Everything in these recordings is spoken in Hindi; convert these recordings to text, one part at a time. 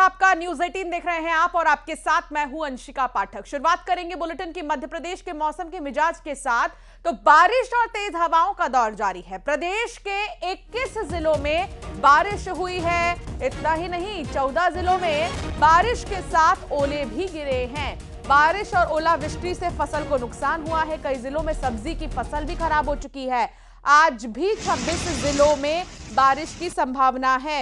आपका न्यूज 18 देख रहे हैं आप और आपके साथ मैं हूं अंशिका पाठक। शुरुआत करेंगे बुलेटिन की मध्य प्रदेश के मौसम के मिजाज के साथ। तो बारिश और तेज हवाओं का दौर जारी है। प्रदेश के 21 जिलों में बारिश हुई है। इतना ही नहीं, 14 जिलों में बारिश के साथ ओले भी गिरे हैं। बारिश और ओलावृष्टि से फसल को नुकसान हुआ है। कई जिलों में सब्जी की फसल भी खराब हो चुकी है। आज भी 26 जिलों में बारिश की संभावना है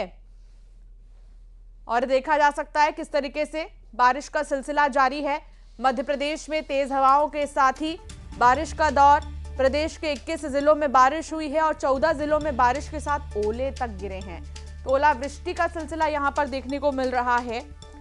और देखा जा सकता है किस तरीके से बारिश का सिलसिला जारी है। मध्य प्रदेश में तेज हवाओं के साथ ही बारिश का दौर। प्रदेश के 21 जिलों में बारिश हुई है और 14 जिलों में बारिश के साथ ओले तक गिरे हैं। तो ओलावृष्टि का सिलसिला यहां पर देखने को मिल रहा है।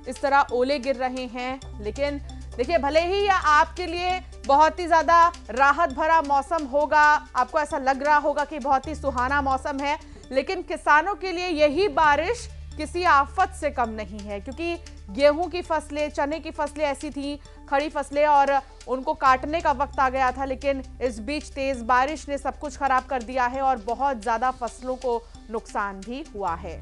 इस तरह ओले गिर रहे हैं। लेकिन देखिए, भले ही यह आपके लिए बहुत ही ज्यादा राहत भरा मौसम होगा, आपको ऐसा लग रहा होगा कि बहुत ही सुहाना मौसम है, लेकिन किसानों के लिए यही बारिश किसी आफत से कम नहीं है। क्योंकि गेहूं की फसलें, चने की फसलें ऐसी थी, खड़ी फसलें, और उनको काटने का वक्त आ गया था। लेकिन इस बीच तेज बारिश ने सब कुछ खराब कर दिया है और बहुत ज्यादा फसलों को नुकसान भी हुआ है।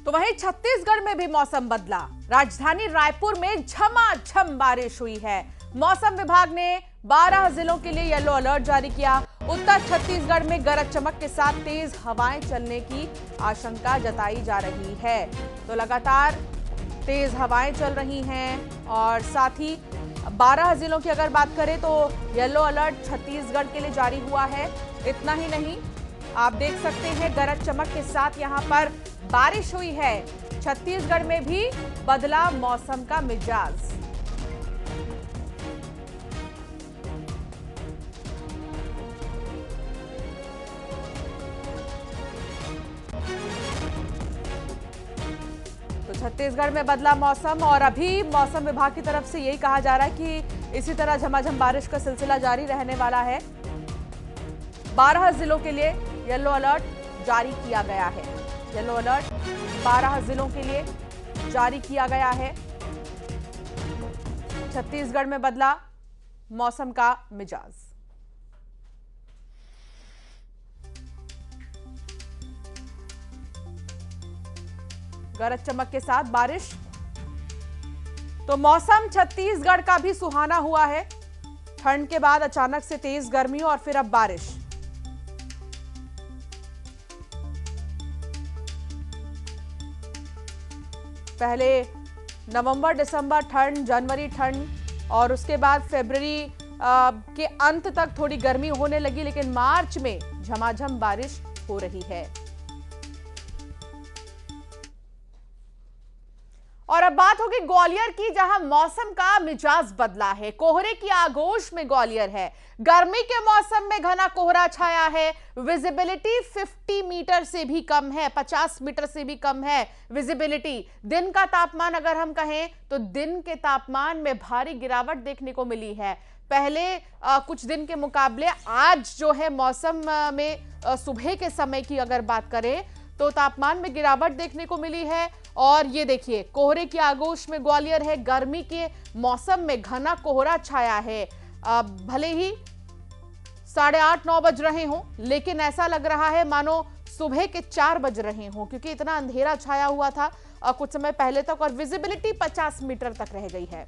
तो वहीं छत्तीसगढ़ में भी मौसम बदला। राजधानी रायपुर में झमाझम बारिश हुई है। मौसम विभाग ने 12 जिलों के लिए येलो अलर्ट जारी किया। उत्तर छत्तीसगढ़ में गरज चमक के साथ तेज हवाएं चलने की आशंका जताई जा रही है। तो लगातार तेज हवाएं चल रही हैं और साथ ही 12 जिलों की अगर बात करें तो येलो अलर्ट छत्तीसगढ़ के लिए जारी हुआ है। इतना ही नहीं, आप देख सकते हैं गरज चमक के साथ यहां पर बारिश हुई है। छत्तीसगढ़ में भी बदला मौसम का मिजाज। तो छत्तीसगढ़ में बदला मौसम और अभी मौसम विभाग की तरफ से यही कहा जा रहा है कि इसी तरह झमाझम बारिश का सिलसिला जारी रहने वाला है। 12 जिलों के लिए येलो अलर्ट जारी किया गया है। येलो अलर्ट 12 जिलों के लिए जारी किया गया है। छत्तीसगढ़ में बदला मौसम का मिजाज। गरज चमक के साथ बारिश। तो मौसम छत्तीसगढ़ का भी सुहाना हुआ है। ठंड के बाद अचानक से तेज गर्मी और फिर अब बारिश। पहले नवंबर दिसंबर ठंड, जनवरी ठंड और उसके बाद फरवरी के अंत तक थोड़ी गर्मी होने लगी, लेकिन मार्च में झमाझम बारिश हो रही है। और अब बात होगी ग्वालियर की, जहां मौसम का मिजाज बदला है। कोहरे की आगोश में ग्वालियर है। गर्मी के मौसम में घना कोहरा छाया है। विजिबिलिटी 50 मीटर से भी कम है, 50 मीटर से भी कम है विजिबिलिटी। दिन का तापमान अगर हम कहें तो दिन के तापमान में भारी गिरावट देखने को मिली है। पहले कुछ दिन के मुकाबले आज जो है मौसम में सुबह के समय की अगर बात करें तो तापमान में गिरावट देखने को मिली है। और ये देखिए, कोहरे की आगोश में ग्वालियर है। गर्मी के मौसम में घना कोहरा छाया है। भले ही 8:30-9 बज रहे हों, लेकिन ऐसा लग रहा है मानो सुबह के 4 बज रहे हों, क्योंकि इतना अंधेरा छाया हुआ था कुछ समय पहले तक और विजिबिलिटी 50 मीटर तक रह गई है।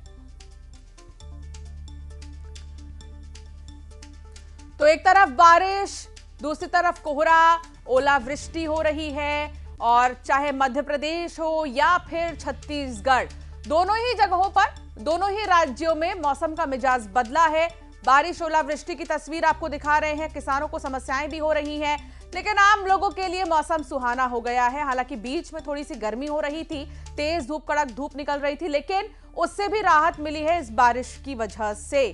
तो एक तरफ बारिश, दूसरी तरफ कोहरा, ओलावृष्टि हो रही है। और चाहे मध्य प्रदेश हो या फिर छत्तीसगढ़, दोनों ही जगहों पर, दोनों ही राज्यों में मौसम का मिजाज बदला है। बारिश, ओलावृष्टि की तस्वीर आपको दिखा रहे हैं। किसानों को समस्याएं भी हो रही हैं, लेकिन आम लोगों के लिए मौसम सुहाना हो गया है। हालांकि बीच में थोड़ी सी गर्मी हो रही थी, तेज धूप, कड़क धूप निकल रही थी, लेकिन उससे भी राहत मिली है इस बारिश की वजह से।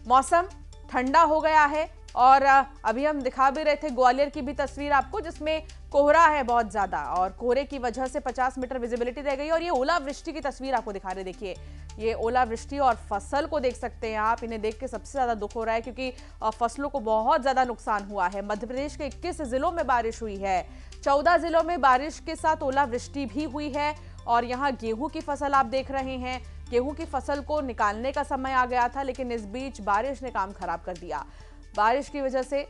मौसम ठंडा हो गया है। और अभी हम दिखा भी रहे थे ग्वालियर की भी तस्वीर आपको, जिसमें कोहरा है बहुत ज्यादा और कोहरे की वजह से 50 मीटर विजिबिलिटी रह गई। और ये ओलावृष्टि की तस्वीर आपको दिखा रहे, देखिए ये ओलावृष्टि और फसल को देख सकते हैं आप। इन्हें देख के सबसे ज्यादा दुख हो रहा है, क्योंकि फसलों को बहुत ज्यादा नुकसान हुआ है। मध्य प्रदेश के 21 जिलों में बारिश हुई है। 14 जिलों में बारिश के साथ ओलावृष्टि भी हुई है। और यहाँ गेहूं की फसल आप देख रहे हैं। गेहूं की फसल को निकालने का समय आ गया था, लेकिन इस बीच बारिश ने काम खराब कर दिया। बारिश की वजह से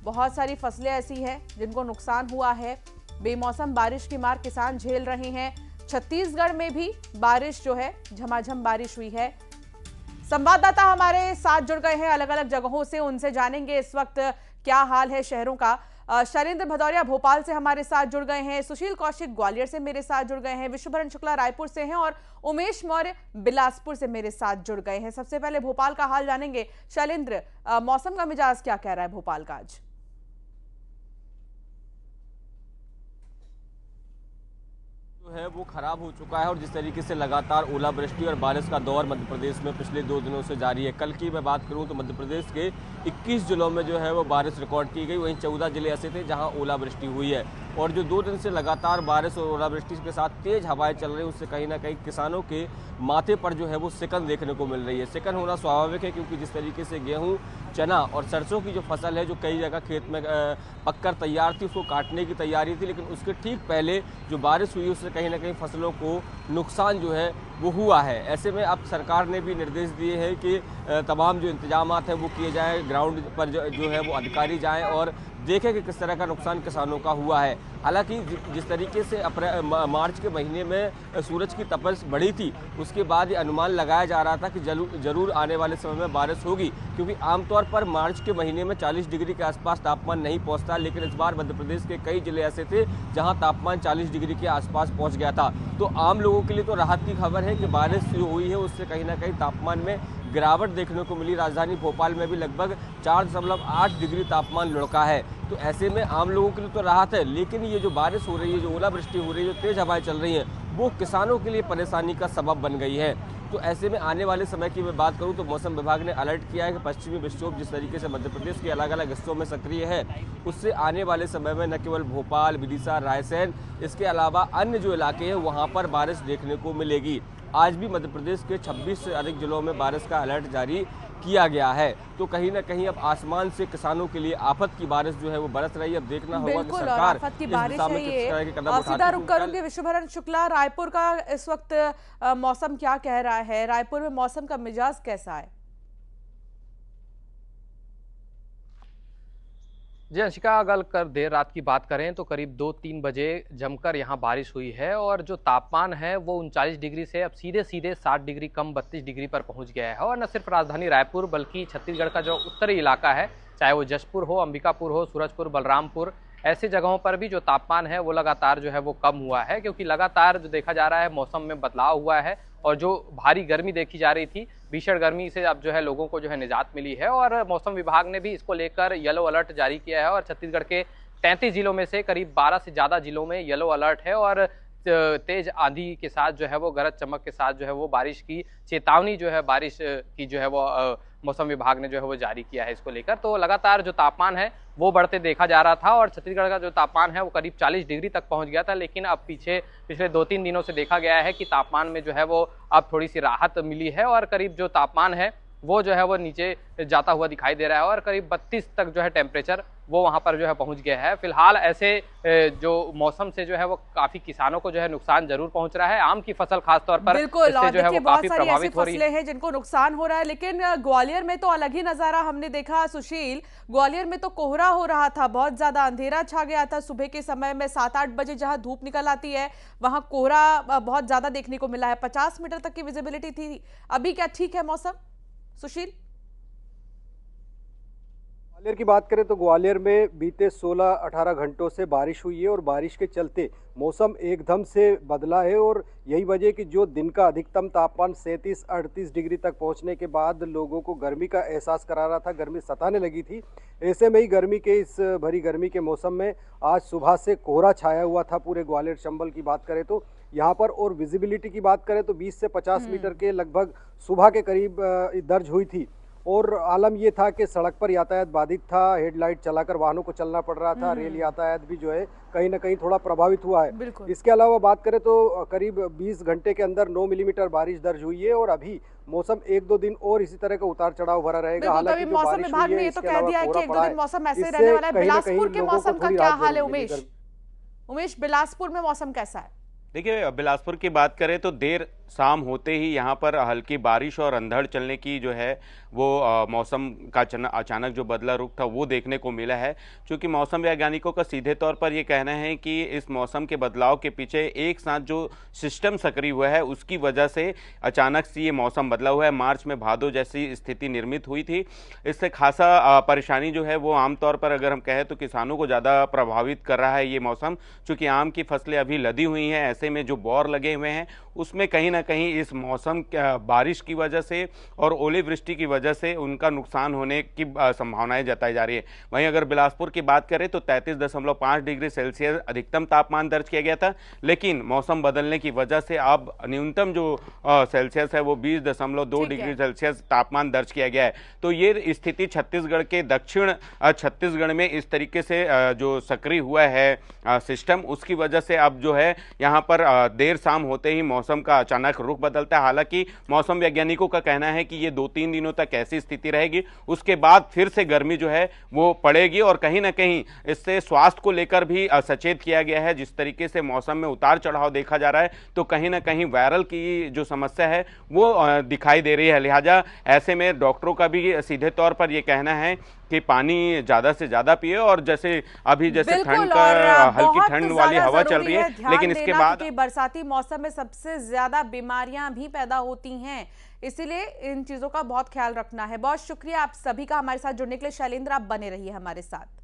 बहुत सारी फसलें ऐसी हैं जिनको नुकसान हुआ है। बेमौसम बारिश की मार किसान झेल रहे हैं। छत्तीसगढ़ में भी बारिश जो है झमाझम बारिश हुई है। संवाददाता हमारे साथ जुड़ गए हैं अलग अलग जगहों से, उनसे जानेंगे इस वक्त क्या हाल है शहरों का। शैलेंद्र भदौरिया भोपाल से हमारे साथ जुड़ गए हैं, सुशील कौशिक ग्वालियर से मेरे साथ जुड़ गए हैं, विश्वभरण शुक्ला रायपुर से हैं और उमेश मौर्य बिलासपुर से मेरे साथ जुड़ गए हैं। सबसे पहले भोपाल का हाल जानेंगे। शैलेंद्र, मौसम का मिजाज क्या कह रहा है भोपाल का आज? है वो खराब हो चुका है और जिस तरीके से लगातार ओलावृष्टि और बारिश का दौर मध्य प्रदेश में पिछले 2 दिनों से जारी है। कल की मैं बात करूं तो मध्य प्रदेश के 21 जिलों में जो है वो बारिश रिकॉर्ड की गई। वहीं 14 जिले ऐसे थे जहां ओलावृष्टि हुई है और जो 2 दिन से लगातार बारिश और ओलावृष्टि के साथ तेज हवाएं चल रही है उससे कहीं ना कहीं किसानों के माथे पर जो है वो सिकन देखने को मिल रही है। सिकन होना स्वाभाविक है क्योंकि जिस तरीके से गेहूँ, चना और सरसों की जो फसल है जो कई जगह खेत में पककर तैयार थी, उसको काटने की तैयारी थी, लेकिन उसके ठीक पहले जो बारिश हुई उससे कहीं ना कहीं फसलों को नुकसान जो है वो हुआ है। ऐसे में अब सरकार ने भी निर्देश दिए हैं कि तमाम जो इंतजामात हैं वो किए जाएं, ग्राउंड पर जो है वो अधिकारी जाएं और देखें कि किस तरह का नुकसान किसानों का हुआ है। हालांकि जिस तरीके से मार्च के महीने में सूरज की तपश बढ़ी थी उसके बाद ये अनुमान लगाया जा रहा था कि जरूर आने वाले समय में बारिश होगी, क्योंकि आमतौर पर मार्च के महीने में 40 डिग्री के आसपास तापमान नहीं पहुंचता, लेकिन इस बार मध्य प्रदेश के कई जिले ऐसे थे जहां तापमान 40 डिग्री के आसपास पहुंच गया था। तो आम लोगों के लिए तो राहत की खबर है कि बारिश जो हुई है उससे कहीं ना कहीं तापमान में गिरावट देखने को मिली। राजधानी भोपाल में भी लगभग 4.8 डिग्री तापमान लुढ़का है। तो ऐसे में आम लोगों के लिए तो राहत है, लेकिन ये जो बारिश हो रही है, जो ओलावृष्टि हो रही है, जो तेज हवाएं चल रही हैं, वो किसानों के लिए परेशानी का सबब बन गई है। तो ऐसे में आने वाले समय की मैं बात करूं तो मौसम विभाग ने अलर्ट किया है कि पश्चिमी विक्षोभ जिस तरीके से मध्य प्रदेश के अलग अलग हिस्सों में सक्रिय है, उससे आने वाले समय में न केवल भोपाल, विदिशा, रायसेन, इसके अलावा अन्य जो इलाके हैं वहाँ पर बारिश देखने को मिलेगी। आज भी मध्य प्रदेश के 26 से अधिक जिलों में बारिश का अलर्ट जारी किया गया है। तो कहीं ना कहीं अब आसमान से किसानों के लिए आफत की बारिश जो है वो बरस रही है। अब देखना होगा कि सरकार आफत की बारिश है ये। सीधा रुक करूंगी विश्वभरण शुक्ला, रायपुर का इस वक्त मौसम क्या कह रहा है? रायपुर में मौसम का मिजाज कैसा है? जी अंशिका, अगर देर रात की बात करें तो करीब 2-3 बजे जमकर यहाँ बारिश हुई है और जो तापमान है वो 39 डिग्री से अब सीधे 60 डिग्री कम 32 डिग्री पर पहुँच गया है। और न सिर्फ राजधानी रायपुर बल्कि छत्तीसगढ़ का जो उत्तरी इलाका है, चाहे वो जशपुर हो, अंबिकापुर हो, सूरजपुर, बलरामपुर, ऐसे जगहों पर भी जो तापमान है वो लगातार जो है वो कम हुआ है, क्योंकि लगातार जो देखा जा रहा है मौसम में बदलाव हुआ है और जो भारी गर्मी देखी जा रही थी, भीषण गर्मी से अब जो है लोगों को जो है निजात मिली है। और मौसम विभाग ने भी इसको लेकर येलो अलर्ट जारी किया है और छत्तीसगढ़ के 33 जिलों में से करीब 12 से ज़्यादा जिलों में येलो अलर्ट है और तेज आंधी के साथ जो है वो गरज चमक के साथ जो है वो बारिश की चेतावनी जो है बारिश की जो है वो मौसम विभाग ने जो है वो जारी किया है इसको लेकर। तो लगातार जो तापमान है वो बढ़ते देखा जा रहा था और छत्तीसगढ़ का जो तापमान है वो करीब 40 डिग्री तक पहुंच गया था, लेकिन अब पिछले 2-3 दिनों से देखा गया है कि तापमान में जो है वो अब थोड़ी सी राहत मिली है और करीब जो तापमान है वो जो है वो नीचे जाता हुआ दिखाई दे रहा है और करीब 32 तक जो है टेम्परेचर वो वहाँ पर जो है पहुँच गया है। फिलहाल ऐसे जो मौसम से जो है वो काफी किसानों को जो है नुकसान जरूर पहुँच रहा है। आम की फसल खासतौर पर बिल्कुल, और देखिए बहुत सारी ऐसी फसलें हैं जिनको नुकसान हो रहा है, लेकिन ग्वालियर में तो अलग ही नजारा हमने देखा। सुशील, ग्वालियर में तो कोहरा हो रहा था, बहुत ज्यादा अंधेरा छा गया था सुबह के समय में। 7-8 बजे जहां धूप निकल आती है वहां कोहरा बहुत ज्यादा देखने को मिला है, 50 मीटर तक की विजिबिलिटी थी। अभी क्या ठीक है मौसम सुशील? ग्वालियर की बात करें तो ग्वालियर में बीते 16-18 घंटों से बारिश हुई है और बारिश के चलते मौसम एकदम से बदला है और यही वजह कि जो दिन का अधिकतम तापमान 37-38 डिग्री तक पहुंचने के बाद लोगों को गर्मी का एहसास करा रहा था, गर्मी सताने लगी थी। ऐसे में ही गर्मी के इस भरी गर्मी के मौसम में आज सुबह से कोहरा छाया हुआ था पूरे ग्वालियर चंबल की बात करें तो यहाँ पर। और विजिबिलिटी की बात करें तो 20 से 50 मीटर के लगभग सुबह के करीब दर्ज हुई थी और आलम ये था कि सड़क पर यातायात बाधित था, हेडलाइट चलाकर वाहनों को चलना पड़ रहा था, रेल यातायात भी जो है कहीं ना कहीं थोड़ा प्रभावित हुआ है। इसके अलावा बात करें तो करीब 20 घंटे के अंदर 9 मिलीमीटर बारिश दर्ज हुई है और अभी मौसम 1-2 दिन और इसी तरह का उतार चढ़ाव भरा रहेगा। हालांकि मौसम विभाग ने ये तो कह दिया है कि 1-2 दिन मौसम ऐसे रहने वाला है। बिलासपुर के मौसम का क्या हाल है उमेश? बिलासपुर में मौसम कैसा है? देखिए, बिलासपुर की बात करें तो देर शाम होते ही यहाँ पर हल्की बारिश और अंधड़ चलने की जो है वो मौसम का अचानक जो बदला रुख था वो देखने को मिला है। क्योंकि मौसम वैज्ञानिकों का सीधे तौर पर ये कहना है कि इस मौसम के बदलाव के पीछे एक साथ जो सिस्टम सक्रिय हुआ है उसकी वजह से अचानक से ये मौसम बदला हुआ है। मार्च में भादो जैसी स्थिति निर्मित हुई थी। इससे खासा परेशानी जो है वो आमतौर पर अगर हम कहें तो किसानों को ज़्यादा प्रभावित कर रहा है ये मौसम। चूँकि आम की फसलें अभी लदी हुई हैं, ऐसे में जो बौर लगे हुए हैं उसमें कहीं ना कहीं इस मौसम बारिश की वजह से और ओलावृष्टि की वजह से उनका नुकसान होने की संभावनाएं जताई जा रही है। वहीं अगर बिलासपुर की बात करें तो 33.5 डिग्री सेल्सियस अधिकतम तापमान दर्ज किया गया था, लेकिन मौसम बदलने की वजह से अब न्यूनतम जो सेल्सियस है वो 20.2 डिग्री सेल्सियस तापमान दर्ज किया गया है। तो ये स्थिति छत्तीसगढ़ के दक्षिण छत्तीसगढ़ में इस तरीके से जो सक्रिय हुआ है सिस्टम, उसकी वजह से अब जो है यहाँ पर देर शाम होते ही मौसम का अचानक रुख बदलता है। हालांकि मौसम वैज्ञानिकों का कहना है कि ये 2-3 दिनों तक ऐसी स्थिति रहेगी, उसके बाद फिर से गर्मी जो है वो पड़ेगी और कहीं ना कहीं इससे स्वास्थ्य को लेकर भी सचेत किया गया है। जिस तरीके से मौसम में उतार चढ़ाव देखा जा रहा है तो कहीं ना कहीं वायरल की जो समस्या है वो दिखाई दे रही है। लिहाजा ऐसे में डॉक्टरों का भी सीधे तौर पर ये कहना है कि पानी ज्यादा से ज्यादा पिए और जैसे ठंड का हल्की ठंड वाली हवा चल रही है, लेकिन इसके बाद बरसाती मौसम में सबसे ज्यादा बीमारियां भी पैदा होती हैं, इसीलिए इन चीजों का बहुत ख्याल रखना है। बहुत शुक्रिया आप सभी का हमारे साथ जुड़ने के लिए। शैलेंद्र, आप बने रहिए हमारे साथ।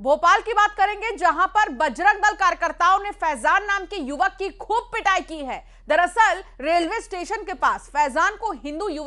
भोपाल की बात करेंगे, जहां पर बजरंग दल कार्यकर्ताओं ने फैजान नाम के युवक की खूब पिटाई की है। दरअसल रेलवे स्टेशन के पास फैजान को हिंदू युवक